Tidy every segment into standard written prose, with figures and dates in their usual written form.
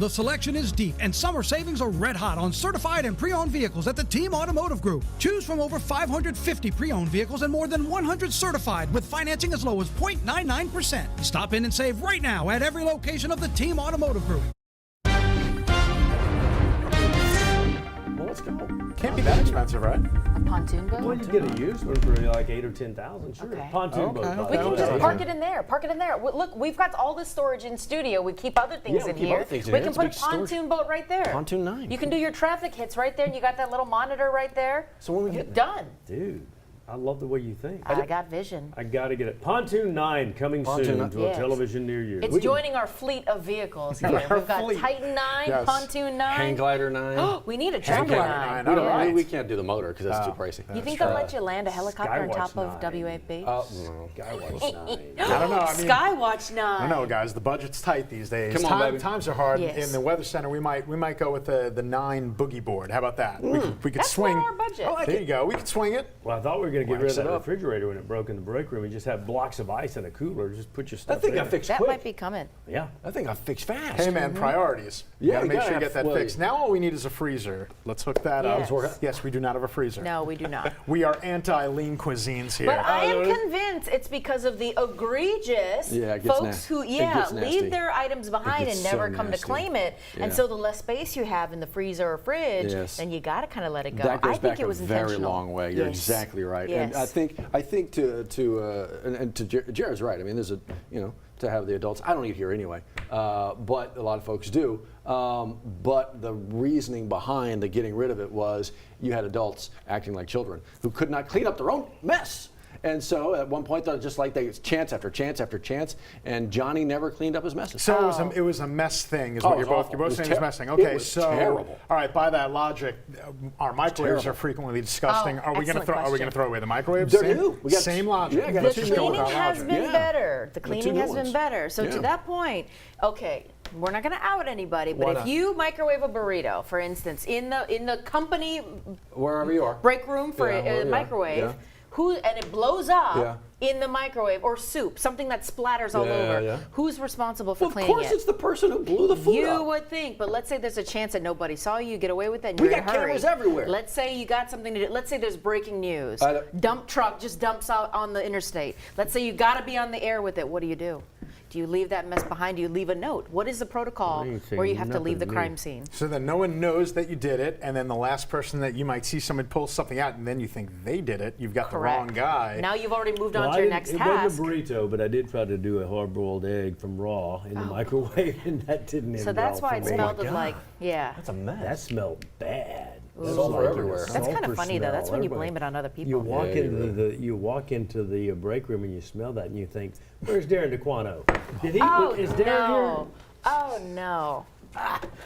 The selection is deep, and summer savings are red hot on certified and pre-owned vehicles at the Team Automotive Group. Choose from over 550 pre-owned vehicles and more than 100 certified with financing as low as 0.99%. Stop in and save right now at every location of the Team Automotive Group. Well, let's go. Can't be that expensive, right? A pontoon boat? Well, you get a used one for like 8,000 or 10,000. Sure, Okay. pontoon boat. We can just park it in there. Park it in there. Look, we've got all this storage in studio. We keep other things in here. We can put a pontoon boat right there. Pontoon 9. You can do your traffic hits right there, and you got that little monitor right there. So when we get done. Dude, I love the way you think. I got vision. I got to get it. Pontoon 9 coming soon to a television near you. It's joining our fleet of vehicles here. We've got Titan 9, Pontoon 9. Hang glider 9. We need a jumper 9. We can't do the motor because that's too pricey. You think they'll let you land a helicopter on top of WAFB? No. Skywatch 9. I don't know. I mean, Skywatch 9. I know, guys. The budget's tight these days. Come on, baby. Times are hard. Yes. In the Weather Center, we might go with the 9 boogie board. How about that? We could That's swing. more our budget. There you go. We could swing it. Well, I thought we were going to get rid Wax of it that up. refrigerator when it broke in the break room and just have blocks of ice in a cooler. Just put your stuff I think there. I fixed That quick. might be coming. Yeah. I think I fixed fast. Hey, man, priorities. Yeah, gotta you make gotta sure you have get that flow. fixed. Now all we need is a freezer. Let's hook that Yes. up. Yes, we do not have a freezer. No, we do not. We are anti-lean cuisines here. But I am convinced it's because of the egregious it gets folks nasty. who, It gets nasty. leave their items behind gets and never so come to nasty. claim it. Yeah. And so the less space you have in the freezer or fridge, Yes. then you got to kind of let it go. That goes I think back it was a very intentional. long way. You're Yes. exactly right. Yes. And I think to Jared's right. I mean, there's to have the adults. I don't eat here anyway, but a lot of folks do. But the reasoning behind the getting rid of it was you had adults acting like children who could not clean up their own mess. And so at one point, just like they chance after chance after chance, and Johnny never cleaned up his messes. So it was a mess thing, is what you're both saying. It's messing. It Okay, was so terrible. all right. By that logic, our microwaves are frequently disgusting. Are we going to throw away the microwaves? They're new. We got Same logic. Yeah, I got Let's two just The go with cleaning our has logic. been better. The two cleaning new has been ones. better. So Yeah. to that point, okay, we're not going to out anybody, but Why if not? you microwave a burrito, for instance, in the company Wherever you are. break room for Yeah, a microwave, yeah. and it blows up Yeah. in the microwave, or soup, something that splatters all Yeah, over, yeah. who's responsible for Well, of cleaning course, it? it's the person who blew the food You up. would think, but let's say there's a chance that nobody saw you get away with it. And We you're in got a hurry. cameras everywhere. Let's say you got something to do. Let's say there's breaking news. I don't- Dump truck just dumps out on the interstate. Let's say you got to be on the air with it. What do you do? Do you leave that mess behind? Do you leave a note? What is the protocol where you have to leave the crime scene? So then no one knows that you did it, and then the last person that you might see someone pull something out, and then you think they did it. You've got Correct. the wrong guy. Now you've already moved Well, on I to your didn't- next it task. wasn't a burrito, but I did try to do a hard-boiled egg from raw in the microwave, and that didn't end So that's well why for it me. smelled of like, yeah. That's a mess. That smelled bad. Sulfur everywhere. That's kind of funny though. That's when you blame it on other people. You walk Yeah, you walk into the break room and you smell that and you think, "Where's Darren DeQuano? Did he? Oh Is Darren no! Oh no!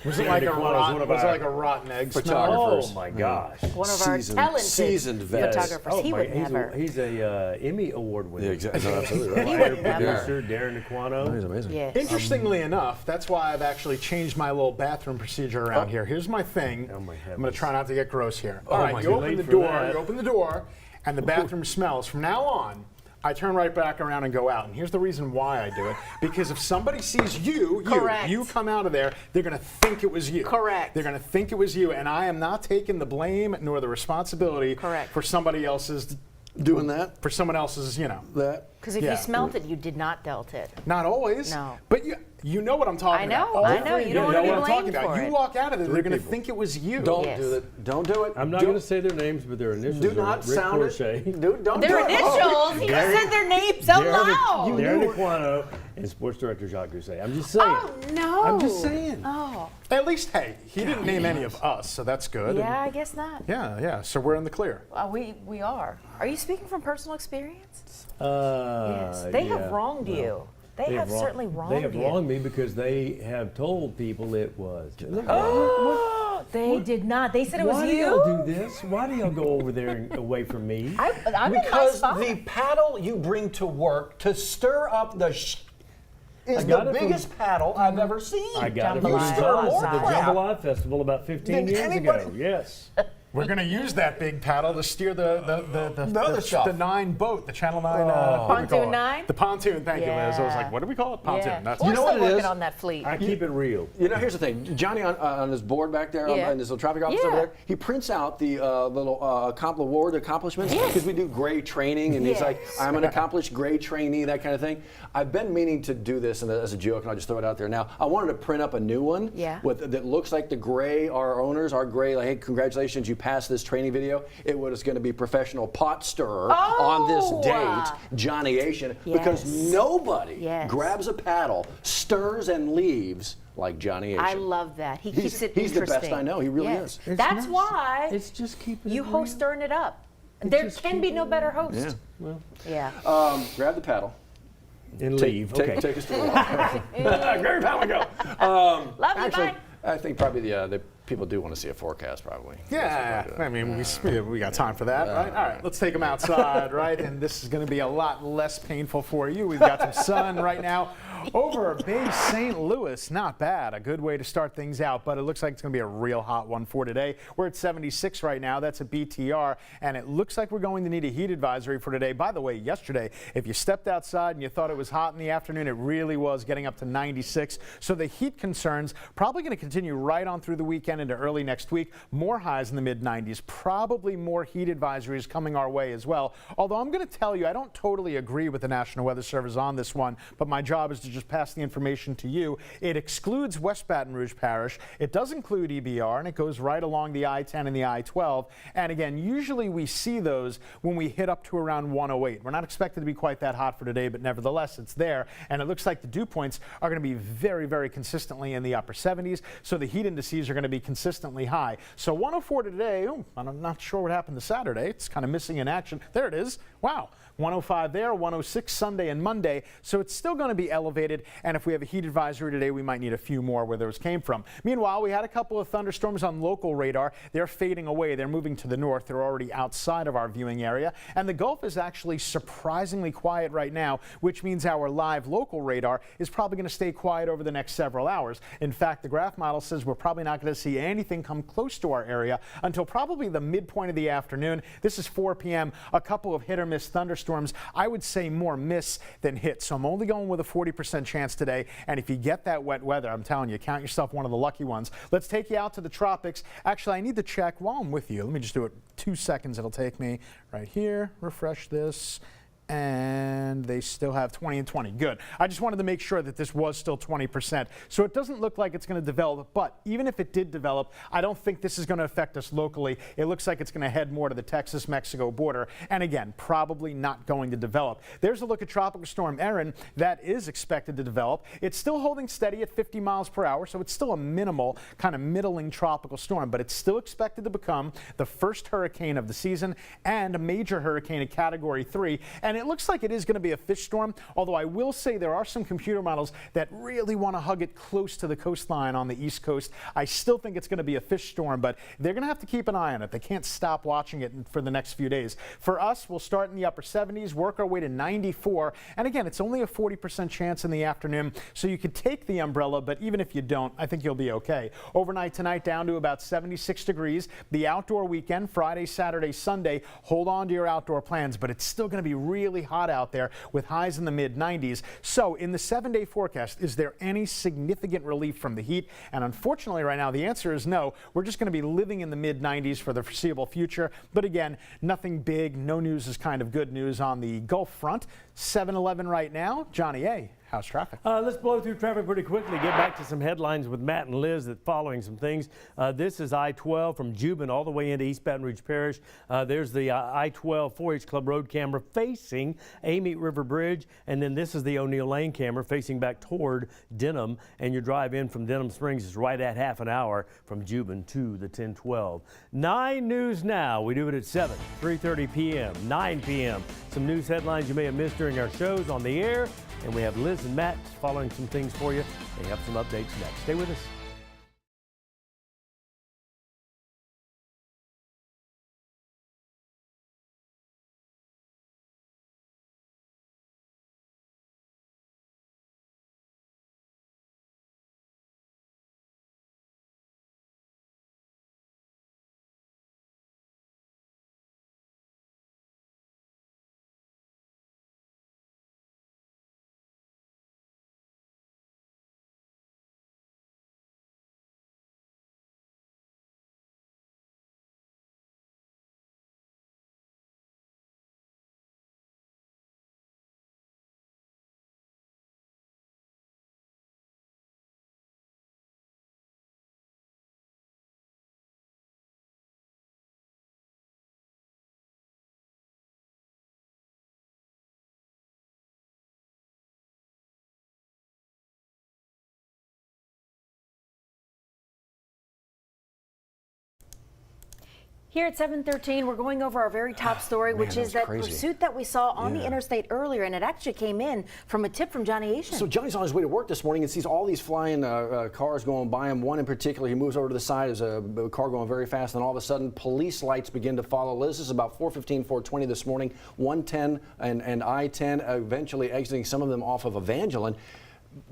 Was it like a Darren DeQuano is one rotten? of Was it our like a rotten egg smell? photographers. Oh my gosh! One of our talented seasoned vets. photographers. He would never. He's a Emmy award winner. Yeah, exactly. No, absolutely right. He would Producer never. Darren DeQuano. He's amazing. Yes. Interestingly enough, that's why I've actually changed my little bathroom procedure around here. Here's my thing. Oh, my I'm going to heavens. try not to get gross here. All right, my you God. open Late the for door. that. You open the door, and the bathroom smells. From now on, I turn right back around and go out. And here's the reason why I do it: because if somebody sees Correct. you come out of there, they're going to think it was you. Correct. They're going to think it was you, and I am not taking the blame nor the responsibility Correct. for somebody else's. Doing that? For someone else's, That? Because if Yeah. you smelt it, you did not dealt it. Not always. No. But you know what I'm talking I about. know, I know. You don't know wanna be what I'm talking blamed about. for You it. walk out of there, they're going to people. think it was you. Don't Yes. do that. Don't do it. I'm not going to say their names, but their initials Do are not Rick sound Corset. it. Don't Their do it. initials. He just said their names out loud. Darren DeQuano and sports director Jacques Gousset. I'm just saying. Oh no! I'm just saying. Oh. At least, hey, he didn't name any of us, so that's good. Yeah, I guess not. Yeah. So we're in the clear. We are. Are you speaking from personal experience? Yes, They have wronged you. They have certainly wronged you. They have wronged me because they have told people it was. Look, They did not. They said it was why do you. y'all do this? Why do y'all go over there and away from me? I'm in my Because spot. the paddle you bring to work to stir up the is got the it from- biggest paddle I've ever seen. I got it from Jambalaya. the More crap. Jambalaya Festival about 15 Than years anybody- ago. Yes. We're going to use that big paddle to steer other stuff. the 9 boat, the Channel 9. Pontoon 9? The pontoon, thank you, Liz. I was Yeah. like, what do we call it? Pontoon. Yeah. That's We're You know what still it working is? on that fleet. I keep it real. You know, here's the thing. Johnny on his board back there, Yeah. in his little traffic office over Yeah. there, he prints out the little award accomplishments Yes. because we do grade training, and he's like, Yes. I'm an accomplished grade trainee, that kind of thing. I've been meaning to do this as a joke, and I'll just throw it out there now. I wanted to print up a new one Yeah. that looks like the gray, our owners, our gray, like, hey, congratulations, you passed this training video. It was going to be professional pot stirrer on this date, Johnny Asian, because Yes. nobody Yes. grabs a paddle, stirs and leaves like Johnny Asian. I love that. He keeps it he's the interesting. best I know. He really Yes. is. That's why It's just keeping you it host real. Stirring It Up. There just can be no better host. Yeah. Well, Yeah. Grab the paddle. and leave. Take, Okay. take us to the walk. Grab your paddle and go. Love you, Actually, bye. I think probably the people do want to see a forecast, probably. Yeah, I mean, we got time for that, right? All right, let's take them outside, right? And this is going to be a lot less painful for you. We've got some sun right now over Bay St. Louis. Not bad. A good way to start things out, but it looks like it's going to be a real hot one for today. We're at 76 right now. That's a BTR, and it looks like we're going to need a heat advisory for today. By the way, yesterday, if you stepped outside and you thought it was hot in the afternoon, it really was, getting up to 96. So the heat concerns probably going to continue right on through the weekend into early next week. More highs in the mid-90s, probably more heat advisories coming our way as well. Although I'm going to tell you, I don't totally agree with the National Weather Service on this one, but my job is to just pass the information to you. It excludes West Baton Rouge Parish. It does include EBR, and it goes right along the I-10 and the I-12. And again, usually we see those when we hit up to around 108. We're not expected to be quite that hot for today, but nevertheless, it's there. And it looks like the dew points are going to be very, very consistently in the upper 70s. So the heat indices are going to be consistently high. So 104 today. I'm not sure what happened to Saturday. It's kind of missing in action. There it is. Wow. 105 there, 106 Sunday and Monday. So it's still going to be elevated. And if we have a heat advisory today, we might need a few more where those came from. Meanwhile, we had a couple of thunderstorms on local radar. They're fading away. They're moving to the north. They're already outside of our viewing area. And the Gulf is actually surprisingly quiet right now, which means our live local radar is probably going to stay quiet over the next several hours. In fact, the graph model says we're probably not going to see anything come close to our area until probably the midpoint of the afternoon. This is 4 p.m. A couple of hit or miss thunderstorms. I would say more miss than hit. So I'm only going with a 40% chance today. And if you get that wet weather, I'm telling you, count yourself one of the lucky ones. Let's take you out to the tropics. Actually, I need to check while I'm with you. Let me just do it 2 seconds. It'll take me right here. Refresh this. And they still have 20 and 20. Good. I just wanted to make sure that this was still 20%. So it doesn't look like it's going to develop, but even if it did develop, I don't think this is going to affect us locally. It looks like it's going to head more to the Texas-Mexico border. And again, probably not going to develop. There's a look at Tropical Storm Erin that is expected to develop. It's still holding steady at 50 miles per hour, so it's still a minimal, kind of middling tropical storm, but it's still expected to become the first hurricane of the season and a major hurricane at Category 3. And it looks like it is going to be a fish storm, although I will say there are some computer models that really want to hug it close to the coastline on the East Coast. I still think it's going to be a fish storm, but they're going to have to keep an eye on it. They can't stop watching it for the next few days. For us, we'll start in the upper 70s, work our way to 94, and again, it's only a 40% chance in the afternoon, so you could take the umbrella, but even if you don't, I think you'll be okay. Overnight tonight, down to about 76 degrees. The outdoor weekend, Friday, Saturday, Sunday, hold on to your outdoor plans, but it's still going to be really hot out there with highs in the mid-90s. So in the 7-day forecast, is there any significant relief from the heat? And unfortunately right now the answer is no. We're just going to be living in the mid-90s for the foreseeable future. But again, nothing big. No news is kind of good news on the Gulf front. 7-11 right now. Johnny A., how's traffic? Let's blow through traffic pretty quickly. Get back to some headlines with Matt and Liz that following some things. This is I-12 from Juban all the way into East Baton Rouge Parish. There's the I-12 4-H Club Road camera facing Amite River Bridge. And then this is the O'Neill Lane camera facing back toward Denham. And your drive in from Denham Springs is right at half an hour from Juban to the 1012. 9 News Now. We do it at 7, 3:30 p.m., 9 p.m. Some news headlines you may have missed during our shows on the air. And we have Liz and Matt following some things for you. They have some updates next. Stay with us. Here at 7:13, we're going over our very top story, which is that crazy. pursuit that we saw on the interstate earlier, and it actually came in from a tip from Johnny Asian. So Johnny's on his way to work this morning and sees all these flying cars going by him. One in particular, he moves over to the side. There's a car going very fast, and all of a sudden, police lights begin to follow. Liz, this is about 4:15, 4:20 this morning. 110 and I-10, eventually exiting some of them off of Evangeline.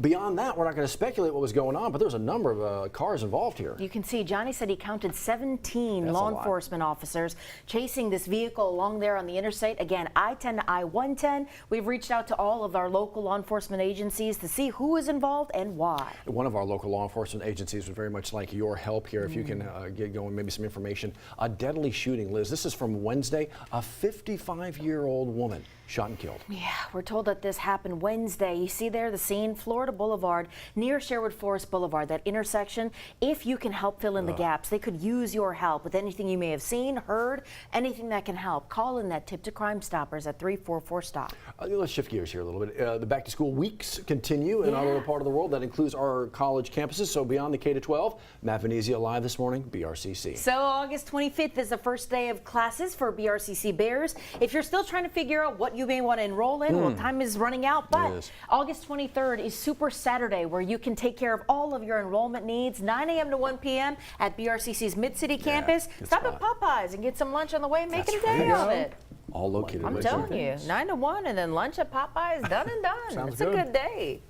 Beyond that, we're not going to speculate what was going on, but there's a number of cars involved here. You can see Johnny said he counted 17 law enforcement officers chasing this vehicle along there on the interstate. Again, I-10 to I-110. We've reached out to all of our local law enforcement agencies to see who is involved and why. One of our local law enforcement agencies would very much like your help here. If you can get going, maybe some information. A deadly shooting, Liz. This is from Wednesday. A 55-year-old woman shot and killed. Yeah, we're told that this happened Wednesday. You see there the scene, Florida Boulevard, near Sherwood Forest Boulevard, that intersection. If you can help fill in the gaps, they could use your help with anything you may have seen, heard, anything that can help. Call in that tip to Crime Stoppers at 344-STOP. Let's shift gears here a little bit. The back-to-school weeks continue in our little part of the world. That includes our college campuses. So beyond the K-12, Matt Venezia live this morning, BRCC. So August 25th is the first day of classes for BRCC Bears. If you're still trying to figure out what you may want to enroll in, well, time is running out, but August 23rd is Super Saturday, where you can take care of all of your enrollment needs, 9 a.m. to 1 p.m. at BRCC's Mid-City campus. Stop at Popeyes and get some lunch on the way, make it a day of it. All located I'm right telling there. you, 9 to 1 and then lunch at Popeyes, done and done. It's a good day.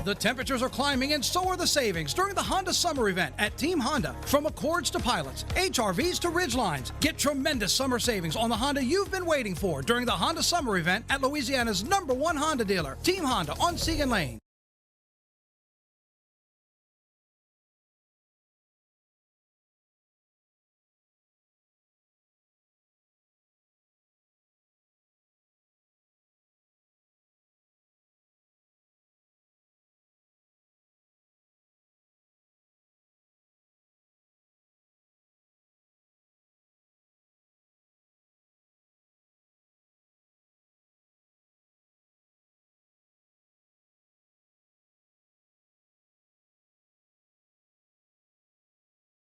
The temperatures are climbing and so are the savings during the Honda Summer Event at Team Honda. From Accords to Pilots, HRVs to Ridgelines. Get tremendous summer savings on the Honda you've been waiting for during the Honda Summer Event at Louisiana's #1 Honda dealer, Team Honda on Siegen Lane.